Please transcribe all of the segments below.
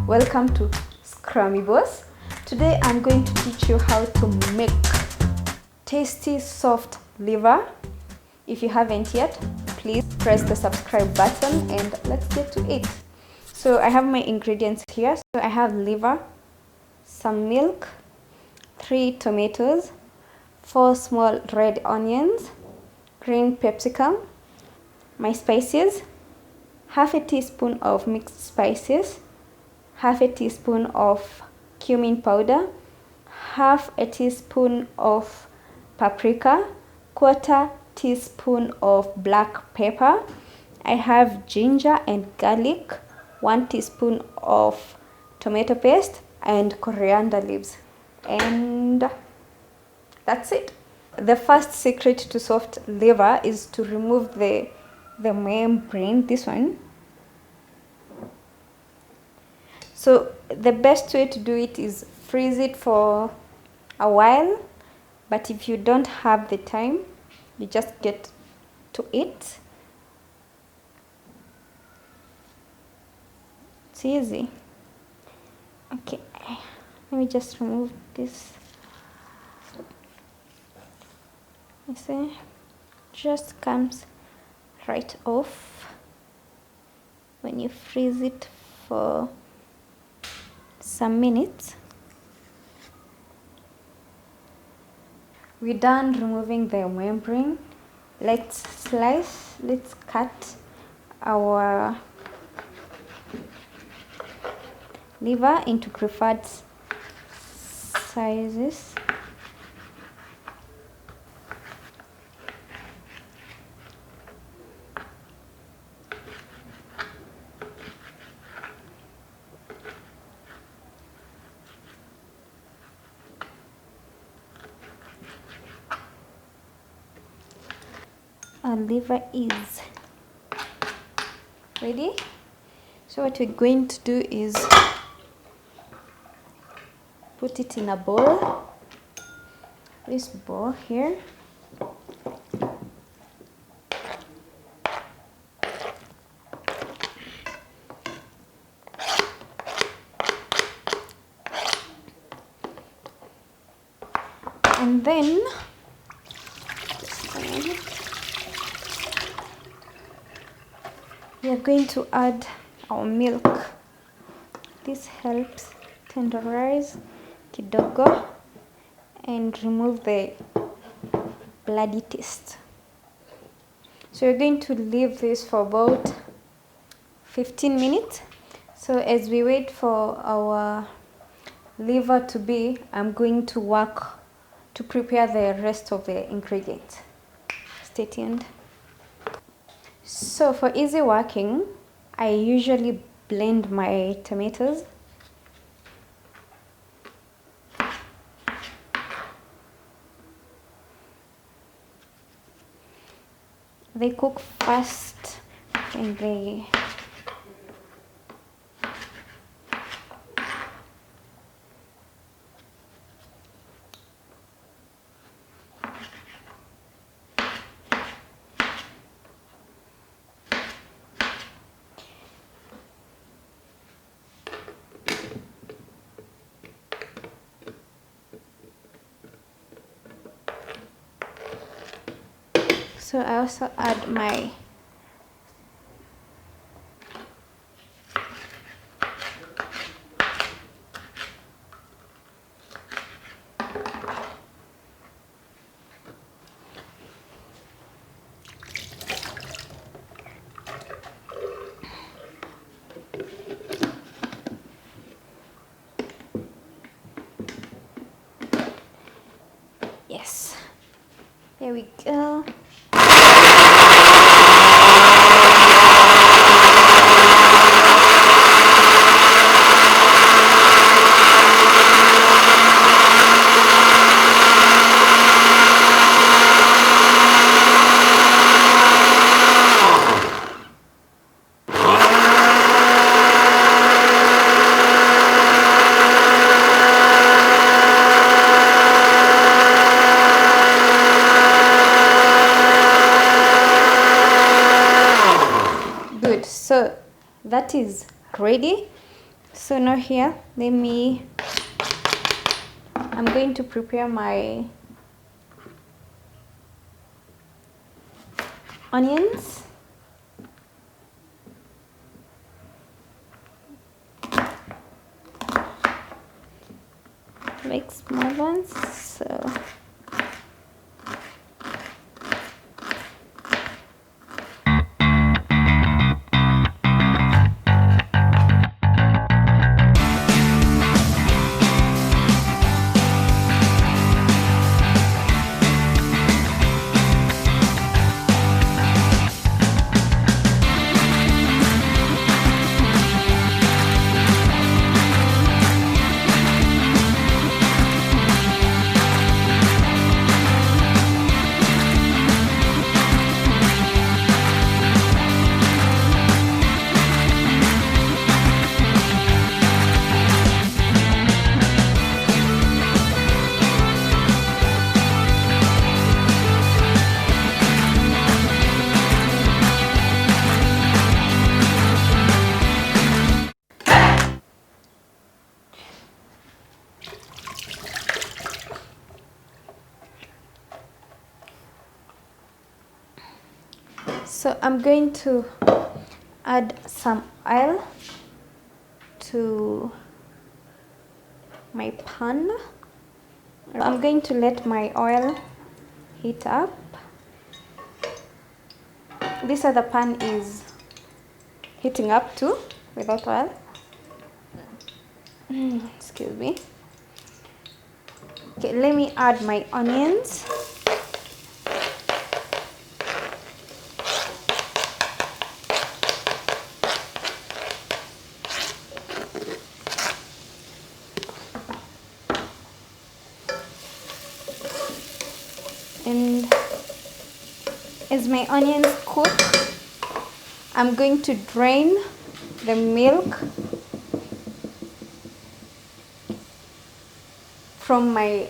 Welcome to Scrummy Boss. Today I'm going to teach you how to make tasty soft liver. If you haven't yet, please press the subscribe button and let's get to it. So I have my ingredients here. So I have liver, some milk, 3 tomatoes, 4 small red onions, green capsicum, my spices, half a teaspoon of mixed spices, half a teaspoon of cumin powder, half a teaspoon of paprika, quarter teaspoon of black pepper. I have ginger and garlic, 1 teaspoon of tomato paste and coriander leaves, and that's it. The first secret to soft liver is to remove the membrane, this one. So the best way to do it is freeze it for a while, but if you don't have the time, you just get to it. It's easy. Okay, let me just remove this. You see, just comes right off when you freeze it for some minutes. We're done removing the membrane. Let's cut our liver into preferred sizes. Our liver is ready. So what we're going to do is put it in a bowl, this bowl here. And then we are going to add our milk. This helps tenderize kidogo and remove the bloody taste. So we're going to leave this for about 15 minutes. So as we wait for our liver to be, I'm going to work to prepare the rest of the ingredients. Stay tuned. So for easy working, I usually blend my tomatoes. They cook fast and they So I also add my yes, there we go. So that is ready. So now here, I'm going to prepare my onions. Like small ones, so I'm going to add some oil to my pan. I'm going to let my oil heat up. This other pan is heating up too without oil. Excuse me. Okay, let me add my onions. And as my onions cook, I'm going to drain the milk from my,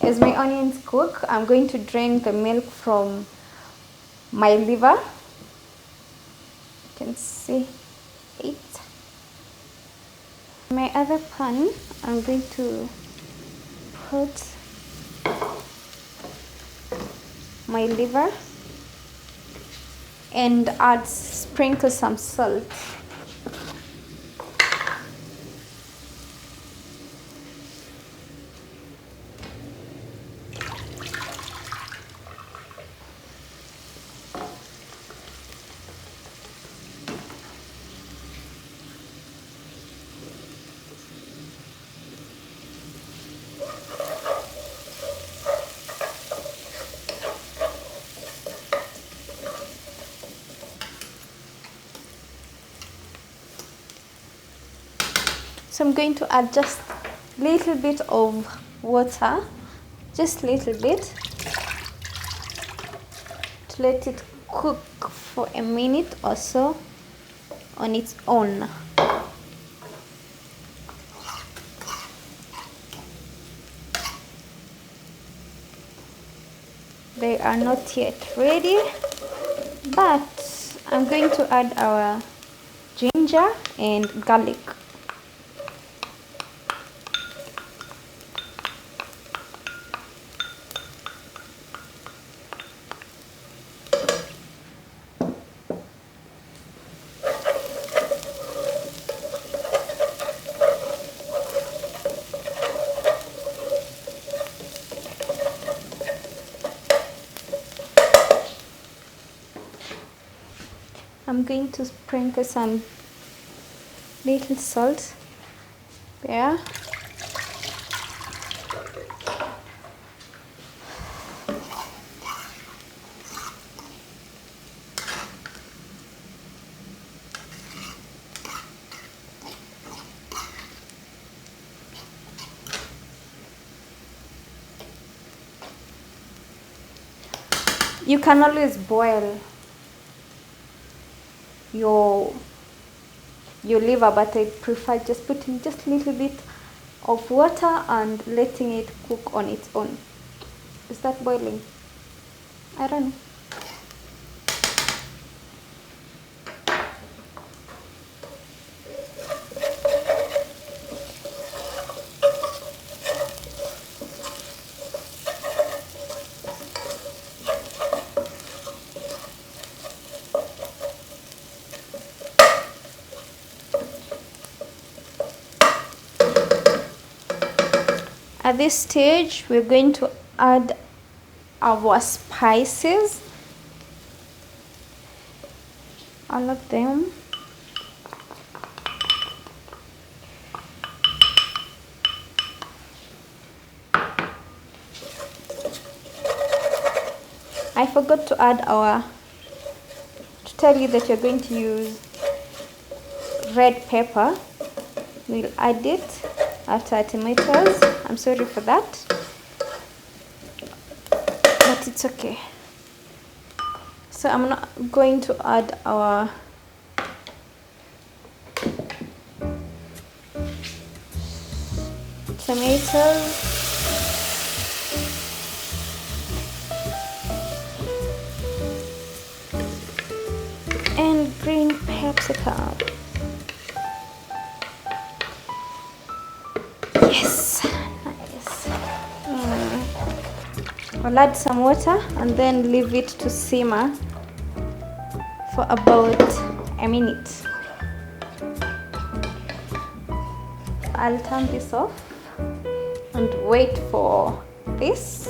as my onions cook, I'm going to drain the milk from my liver. You can see it. My other pan, I'm going to put my liver and sprinkle some salt. So I'm going to add just a little bit of water, just a little bit, to let it cook for a minute or so on its own. They are not yet ready, but I'm going to add our ginger and garlic. I'm going to sprinkle some little salt there. You can always boil your liver, but I prefer just putting just a little bit of water and letting it cook on its own. Is that boiling? I don't know. At this stage, we're going to add our spices, all of them. I forgot to add to tell you that you're going to use red pepper. We'll add it after our tomatoes. I'm sorry for that, but it's okay. So I'm not going to add our tomatoes. And green capsicum. Yes, nice. I'll add some water and then leave it to simmer for about a minute. I'll turn this off and wait for this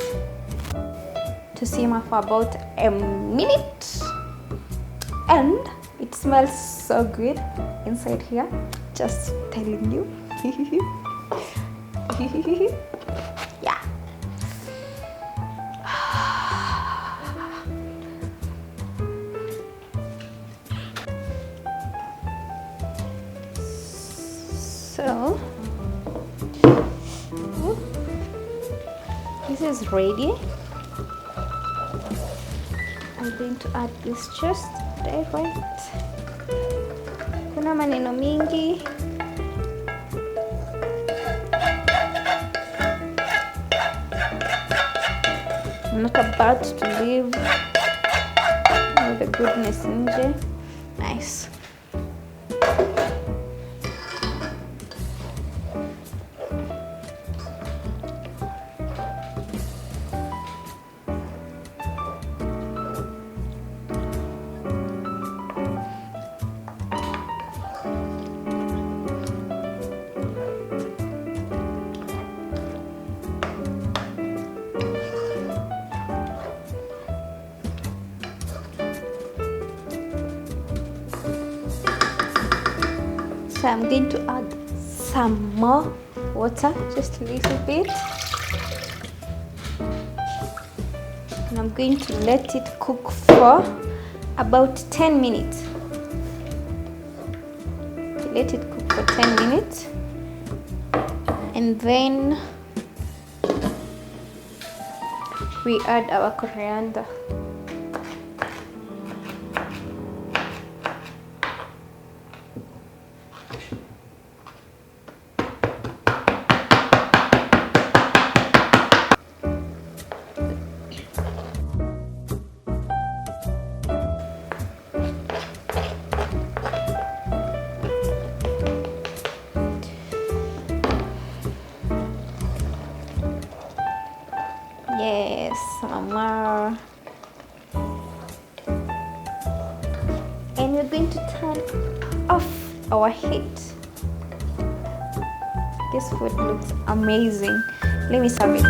to simmer for about a minute. And it smells so good inside here, just telling you. Yeah. So this is ready. I'm going to add this just right. Kuna maneno mingi. I'm not about to leave all the goodness in there. Nice. So I'm going to add some more water, just a little bit. And I'm going to let it cook for about 10 minutes. Let it cook for 10 minutes. And then we add our coriander. Yes, mama. And we're going to turn off our heat. This food looks amazing. Let me serve it.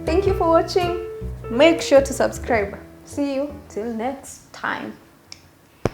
Thank you for watching. Make sure to subscribe. See you till next time.